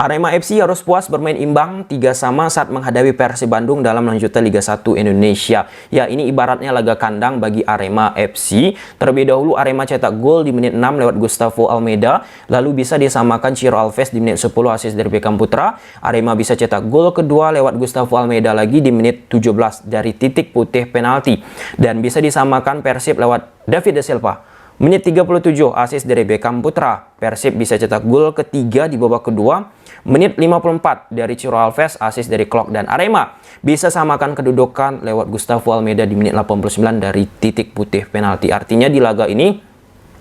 Arema FC harus puas bermain imbang 3-3 saat menghadapi Persib Bandung dalam lanjutan Liga 1 Indonesia. Ya, ini ibaratnya laga kandang bagi Arema FC. Terlebih dahulu Arema cetak gol di menit 6 lewat Gustavo Almeida, lalu bisa disamakan Ciro Alves di menit 10 asis dari Beckham Putra. Arema bisa cetak gol kedua lewat Gustavo Almeida lagi di menit 17 dari titik putih penalti, dan bisa disamakan Persib lewat David De Silva. Menit 37 asis dari Beckham Putra. Persib bisa cetak gol ketiga di babak kedua. Menit 54 dari Ciro Alves, asis dari Klok, dan Arema bisa samakan kedudukan lewat Gustavo Almeida di menit 89 dari titik putih penalti. Artinya di laga ini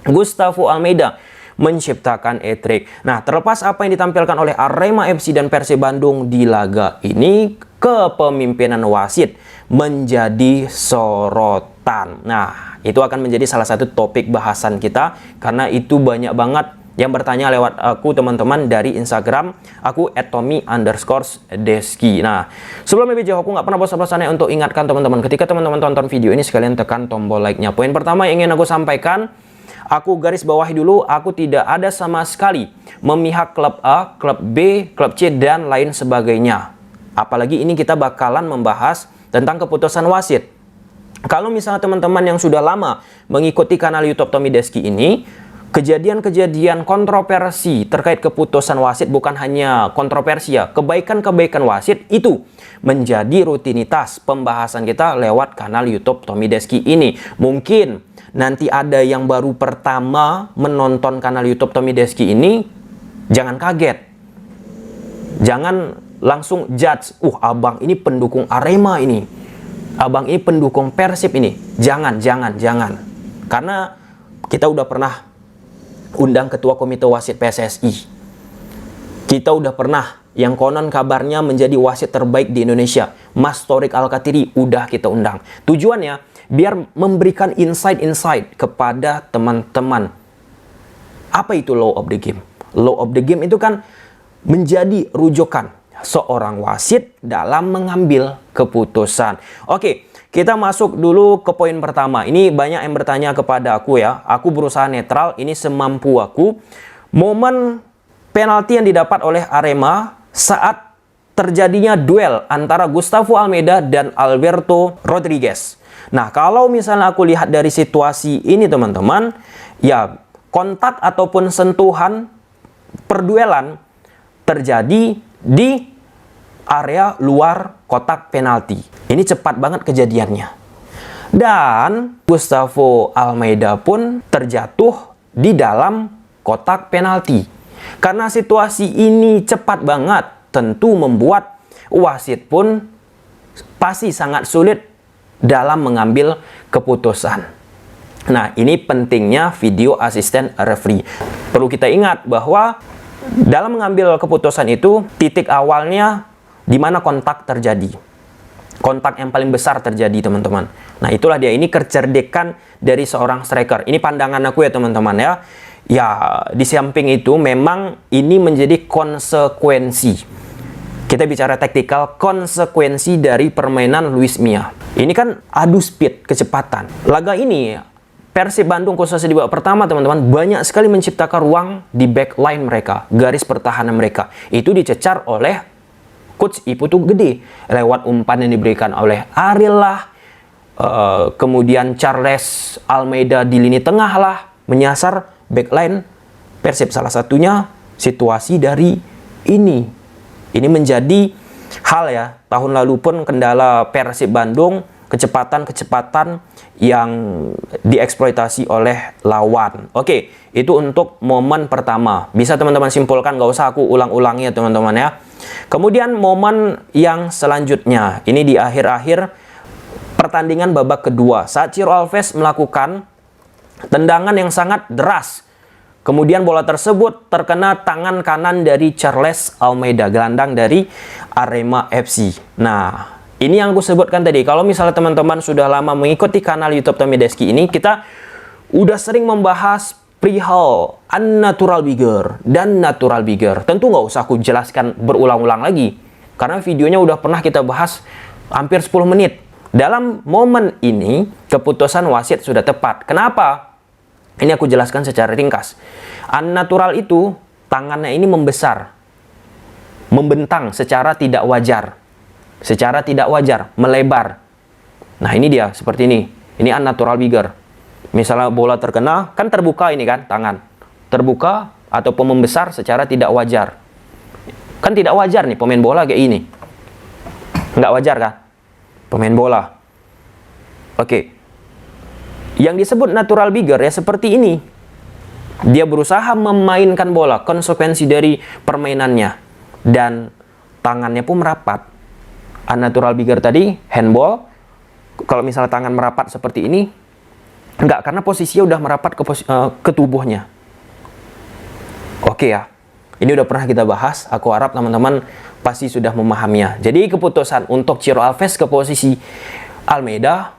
Gustavo Almeida menciptakan hat-trick. Nah, terlepas apa yang ditampilkan oleh Arema FC dan Persib Bandung di laga ini, kepemimpinan wasit menjadi sorotan. Nah, itu akan menjadi salah satu topik bahasan kita, karena itu banyak banget yang bertanya lewat aku, teman-teman, dari Instagram aku @tommy_deski. Nah, sebelum lebih jauh, aku nggak pernah bosan-bosannya untuk ingatkan teman-teman, ketika teman-teman tonton video ini, sekalian tekan tombol like-nya. Poin pertama yang ingin aku sampaikan, aku garis bawahi dulu, aku tidak ada sama sekali memihak klub A, klub B, klub C, dan lain sebagainya. Apalagi ini kita bakalan membahas tentang keputusan wasit. Kalau misalnya teman-teman yang sudah lama mengikuti kanal YouTube Tommy Deski ini, kejadian-kejadian kontroversi terkait keputusan wasit bukan hanya kontroversi ya, kebaikan-kebaikan wasit itu menjadi rutinitas pembahasan kita lewat kanal YouTube Tommy Deski ini. Mungkin nanti ada yang baru pertama menonton kanal YouTube Tommy Deski ini, jangan kaget. Jangan langsung judge, abang ini pendukung Arema ini, abang ini pendukung Persib ini. Jangan. Karena kita udah pernah undang ketua komite wasit PSSI. Kita udah pernah yang konon kabarnya menjadi wasit terbaik di Indonesia, Mas Torik Alkatiri, udah kita undang. Tujuannya biar memberikan insight kepada teman-teman. Apa itu law of the game? Law of the game itu kan menjadi rujukan seorang wasit dalam mengambil keputusan. Oke, kita masuk dulu ke poin pertama. Ini banyak yang bertanya kepada aku ya. Aku berusaha netral, ini semampu aku. Momen penalti yang didapat oleh Arema saat terjadinya duel antara Gustavo Almeida dan Alberto Rodriguez. Nah, kalau misalnya aku lihat dari situasi ini, teman-teman, ya kontak ataupun sentuhan perduelan terjadi di area luar kotak penalti. Ini cepat banget kejadiannya. Dan Gustavo Almeida pun terjatuh di dalam kotak penalti. Karena situasi ini cepat banget, tentu membuat wasit pun pasti sangat sulit dalam mengambil keputusan. Nah, ini pentingnya video asisten referee. Perlu kita ingat bahwa dalam mengambil keputusan itu, titik awalnya di mana kontak terjadi. Kontak yang paling besar terjadi, teman-teman. Nah, itulah dia. Ini kecerdikan dari seorang striker. Ini pandangan aku ya, teman-teman ya. Ya, di samping itu memang ini menjadi konsekuensi. Kita bicara taktikal, konsekuensi dari permainan Luis Milla. Ini kan adu speed, kecepatan. Laga ini Persib Bandung khususnya di babak pertama, teman-teman, banyak sekali menciptakan ruang di backline mereka, garis pertahanan mereka. Itu dicecar oleh Coach Iputu Gede lewat umpan yang diberikan oleh Ariel lah, kemudian Charles Almeida di lini tengah lah, menyasar backline Persib. Salah satunya situasi dari ini. Ini menjadi hal ya, tahun lalu pun kendala Persib Bandung, kecepatan yang dieksploitasi oleh lawan. Oke, itu untuk momen pertama. Bisa teman-teman simpulkan, gak usah aku ulang-ulangi ya, teman-teman ya. Kemudian momen yang selanjutnya, ini di akhir-akhir pertandingan babak kedua, saat Ciro Alves melakukan tendangan yang sangat deras. Kemudian bola tersebut terkena tangan kanan dari Charles Almeida, gelandang dari Arema FC. Nah, ini yang aku sebutkan tadi. Kalau misalnya teman-teman sudah lama mengikuti kanal YouTube Tommy Deski ini, kita udah sering membahas perihal unnatural bigger dan natural bigger. Tentu nggak usah aku jelaskan berulang-ulang lagi, karena videonya udah pernah kita bahas hampir 10 menit. Dalam momen ini, keputusan wasit sudah tepat. Kenapa? Ini aku jelaskan secara ringkas. Unnatural itu, tangannya ini membesar. membentang secara tidak wajar. Secara tidak wajar, melebar. Nah, ini dia, seperti ini. Ini unnatural bigger. Misalnya bola terkena, kan terbuka ini kan, tangan. Terbuka ataupun membesar secara tidak wajar. Kan tidak wajar nih pemain bola kayak ini. Nggak wajar kan? Pemain bola. Oke. Yang disebut natural bigger ya seperti ini. Dia berusaha memainkan bola, konsekuensi dari permainannya. Dan tangannya pun merapat. Unnatural bigger tadi, handball. Kalau misalnya tangan merapat seperti ini, enggak, karena posisinya udah merapat ke tubuhnya. Oke ya, ini udah pernah kita bahas. Aku harap teman-teman pasti sudah memahaminya. Jadi keputusan untuk Ciro Alves ke posisi Almeida,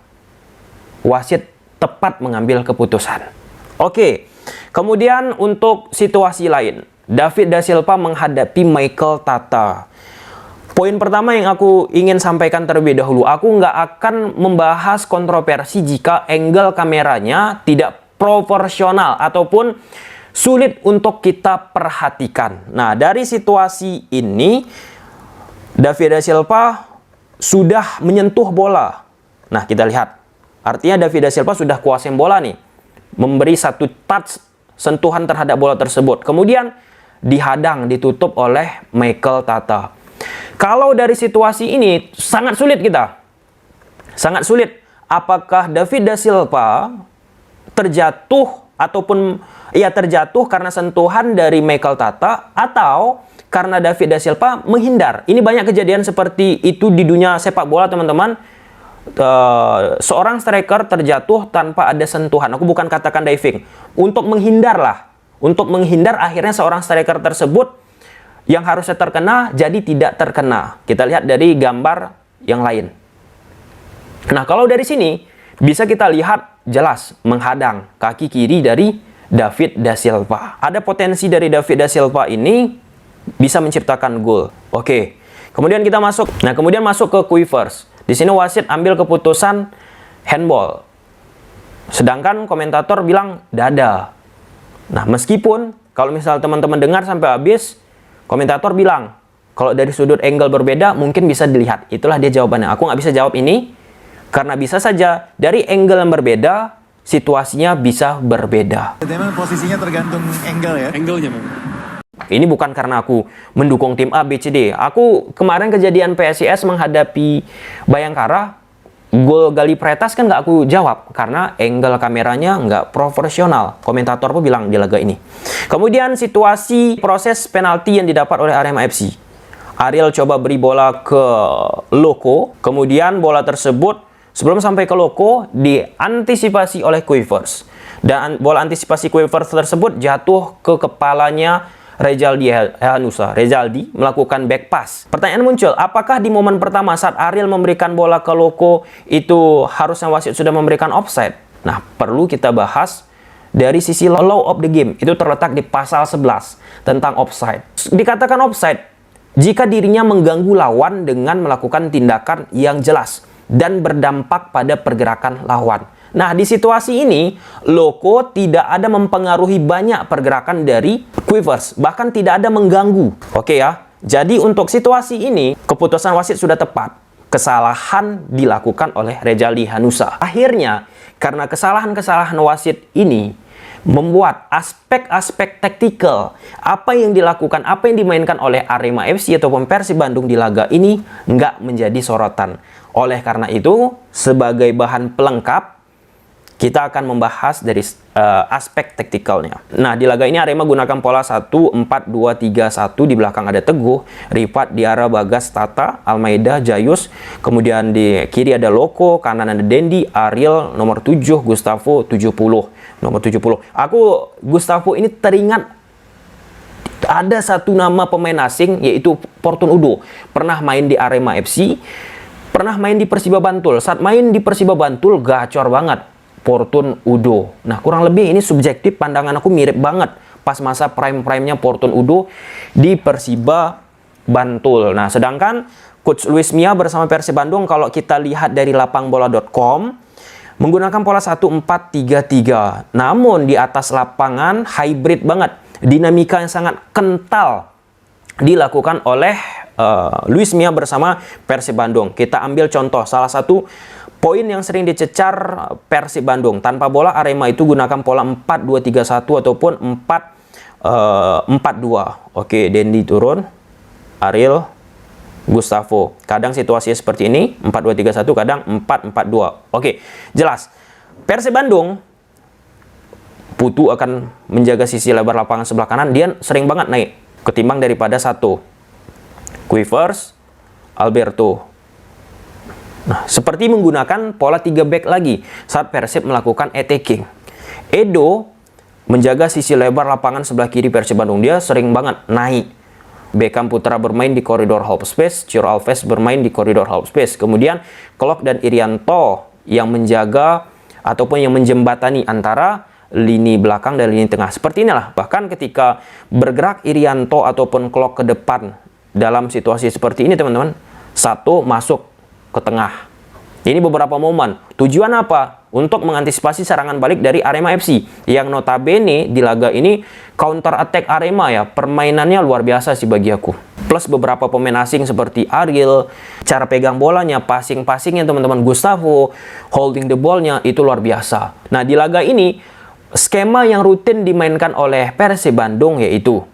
wasit tepat mengambil keputusan. Oke, kemudian untuk situasi lain, David da Silva menghadapi Michael Tata. Poin pertama yang aku ingin sampaikan terlebih dahulu, aku nggak akan membahas kontroversi jika angle kameranya tidak proporsional ataupun sulit untuk kita perhatikan. Nah, dari situasi ini, David da Silva sudah menyentuh bola. Nah, kita lihat. Artinya David da Silva sudah kuasain bola nih. Memberi satu touch sentuhan terhadap bola tersebut. Kemudian dihadang, ditutup oleh Michael Tata. Kalau dari situasi ini sangat sulit kita. Sangat sulit. Apakah David da Silva terjatuh ataupun terjatuh karena sentuhan dari Michael Tata atau karena David da Silva menghindar. Ini banyak kejadian seperti itu di dunia sepak bola, teman-teman. Seorang striker terjatuh tanpa ada sentuhan. Aku bukan katakan diving. Untuk menghindar lah. Untuk menghindar akhirnya seorang striker tersebut yang harusnya terkena jadi tidak terkena. Kita lihat dari gambar yang lain. Nah, kalau dari sini bisa kita lihat jelas menghadang kaki kiri dari David da Silva. Ada potensi dari David da Silva ini bisa menciptakan gol. Oke. Kemudian kita masuk. Nah, kemudian masuk ke Kuivers. Di sini wasit ambil keputusan handball. Sedangkan komentator bilang dada. Nah, meskipun kalau misal teman-teman dengar sampai habis, komentator bilang, kalau dari sudut angle berbeda, mungkin bisa dilihat. Itulah dia jawabannya. Aku nggak bisa jawab ini, karena bisa saja dari angle yang berbeda, situasinya bisa berbeda. Memang posisinya tergantung angle ya? Angle-nya memang. Ini bukan karena aku mendukung tim A, B, C, D. Aku kemarin kejadian PSIS menghadapi Bayangkara, gol Gali Pretas kan nggak aku jawab karena angle kameranya nggak profesional. Komentator pun bilang di laga ini. Kemudian situasi proses penalti yang didapat oleh Arema FC. Ariel coba beri bola ke Loko, kemudian bola tersebut sebelum sampai ke Loko diantisipasi oleh Kuivers. Dan bola antisipasi Kuivers tersebut jatuh ke kepalanya Rezaldi Hanusa. Rezaldi melakukan back pass. Pertanyaan muncul, apakah di momen pertama saat Ariel memberikan bola ke Loko itu harusnya wasit sudah memberikan offside? Nah, perlu kita bahas dari sisi law of the game. Itu terletak di pasal 11 tentang offside. Dikatakan offside jika dirinya mengganggu lawan dengan melakukan tindakan yang jelas dan berdampak pada pergerakan lawan. Nah, di situasi ini, Loko tidak ada mempengaruhi banyak pergerakan dari Kuivers, bahkan tidak ada mengganggu. Oke ya, jadi untuk situasi ini, keputusan wasit sudah tepat. Kesalahan dilakukan oleh Rezaldi Hanusa. Akhirnya, karena kesalahan-kesalahan wasit ini, membuat aspek-aspek taktikal, apa yang dilakukan, apa yang dimainkan oleh Arema FC ataupun Persib Bandung di laga ini, nggak menjadi sorotan. Oleh karena itu, sebagai bahan pelengkap, kita akan membahas dari aspek taktikalnya. Nah, di laga ini Arema gunakan pola 1-4-2-3-1. Di belakang ada Teguh, Rifat, Diarra, Bagas, Tata, Almeida, Jayus. Kemudian di kiri ada Loko, kanan ada Dendi, Ariel, nomor 7, Gustavo, 70. Nomor 70. Aku, Gustavo ini teringat ada satu nama pemain asing, yaitu Fortun Udo. Pernah main di Arema FC, pernah main di Persiba Bantul. Saat main di Persiba Bantul, gacor banget. Fortun Udo. Nah, kurang lebih ini subjektif, pandangan aku mirip banget pas masa prime-prime-nya Fortun Udo di Persiba Bantul. Nah, sedangkan Coach Luis Mia bersama Persib Bandung, kalau kita lihat dari lapangbola.com, menggunakan pola 1-4-3-3. Namun di atas lapangan hybrid banget, dinamika yang sangat kental dilakukan oleh Luis Milla bersama Persib Bandung. Kita ambil contoh salah satu poin yang sering dicecar Persib Bandung. Tanpa bola Arema itu gunakan pola 4-2-3-1 ataupun 4-4-2. Oke, Dendi turun, Ariel, Gustavo. Kadang situasinya seperti ini, 4-2-3-1, kadang 4-4-2. Oke, jelas. Persib Bandung, Putu akan menjaga sisi lebar lapangan sebelah kanan. Dia sering banget naik ketimbang daripada satu. Quivers, Alberto. Nah, seperti menggunakan pola 3 back lagi saat Persib melakukan attacking. Edo menjaga sisi lebar lapangan sebelah kiri Persib Bandung. Dia sering banget naik. Beckham Putra bermain di koridor half space, Ciro Alves bermain di koridor half space. Kemudian Klok dan Irianto yang menjaga ataupun yang menjembatani antara lini belakang dan lini tengah. Seperti inilah. Bahkan ketika bergerak Irianto ataupun Klok ke depan dalam situasi seperti ini, teman-teman, satu masuk ke tengah. Ini beberapa momen. Tujuan apa? Untuk mengantisipasi serangan balik dari Arema FC. Yang notabene di laga ini counter attack Arema ya. Permainannya luar biasa sih bagi aku. Plus beberapa pemain asing seperti Ariel, cara pegang bolanya, passing-passingnya teman-teman, Gustavo, holding the ball-nya itu luar biasa. Nah, di laga ini skema yang rutin dimainkan oleh Persib Bandung yaitu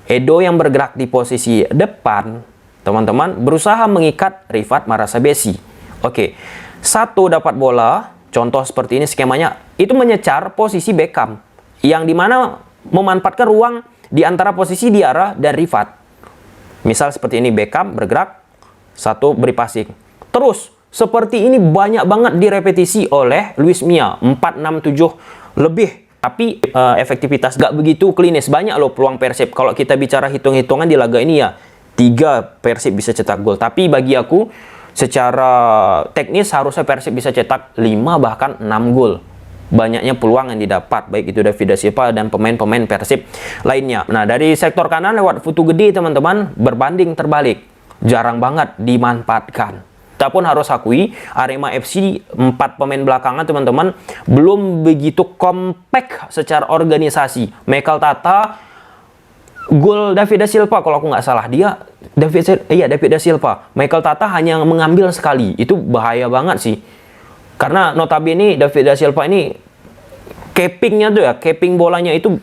Edo yang bergerak di posisi depan, teman-teman, berusaha mengikat Rifat Marasabesi. Oke, satu dapat bola, contoh seperti ini skemanya, itu menyecar posisi Beckham, yang dimana memanfaatkan ruang di antara posisi Diarra dan Rifat. Misal seperti ini, Beckham bergerak, satu beri passing. Terus, seperti ini banyak banget direpetisi oleh Luis Milla, 4, 6, 7 lebih. Tapi efektivitas gak begitu klinis. Banyak loh peluang Persib. Kalau kita bicara hitung-hitungan di laga ini ya, 3 Persib bisa cetak gol. Tapi bagi aku, secara teknis harusnya Persib bisa cetak 5 bahkan 6 gol. Banyaknya peluang yang didapat, baik itu David da Silva dan pemain-pemain Persib lainnya. Nah, dari sektor kanan lewat Putu Gede, teman-teman, berbanding terbalik. Jarang banget dimanfaatkan. Kita pun harus akui, Arema FC 4 pemain belakangan, teman-teman, belum begitu kompak secara organisasi. Michael Tata, gol David da Silva kalau aku nggak salah. David da Silva. Michael Tata hanya mengambil sekali. Itu bahaya banget sih. Karena notabene David da Silva ini cappingnya tuh ya, capping bolanya itu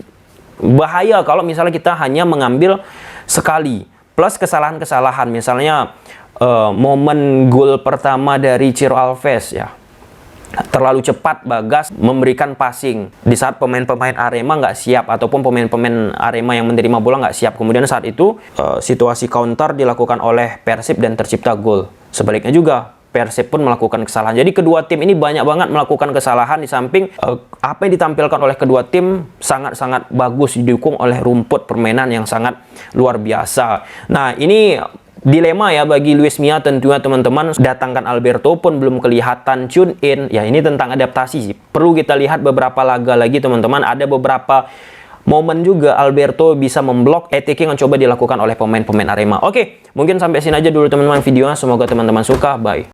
bahaya kalau misalnya kita hanya mengambil sekali. Plus kesalahan-kesalahan, misalnya momen gol pertama dari Ciro Alves ya, terlalu cepat Bagas memberikan passing di saat pemain-pemain Arema nggak siap, ataupun pemain-pemain Arema yang menerima bola nggak siap. Kemudian saat itu situasi counter dilakukan oleh Persib dan tercipta gol. Sebaliknya juga Persib pun melakukan kesalahan. Jadi kedua tim ini banyak banget melakukan kesalahan, di samping apa yang ditampilkan oleh kedua tim sangat-sangat bagus, didukung oleh rumput permainan yang sangat luar biasa. Nah, ini dilema ya bagi Luis Milla tentunya, teman-teman. Datangkan Alberto pun belum kelihatan tune in. Ya, ini tentang adaptasi sih. Perlu kita lihat beberapa laga lagi, teman-teman. Ada beberapa momen juga Alberto bisa memblok attacking yang coba dilakukan oleh pemain-pemain Arema. Oke, mungkin sampai sini aja dulu teman-teman videonya. Semoga teman-teman suka. Bye.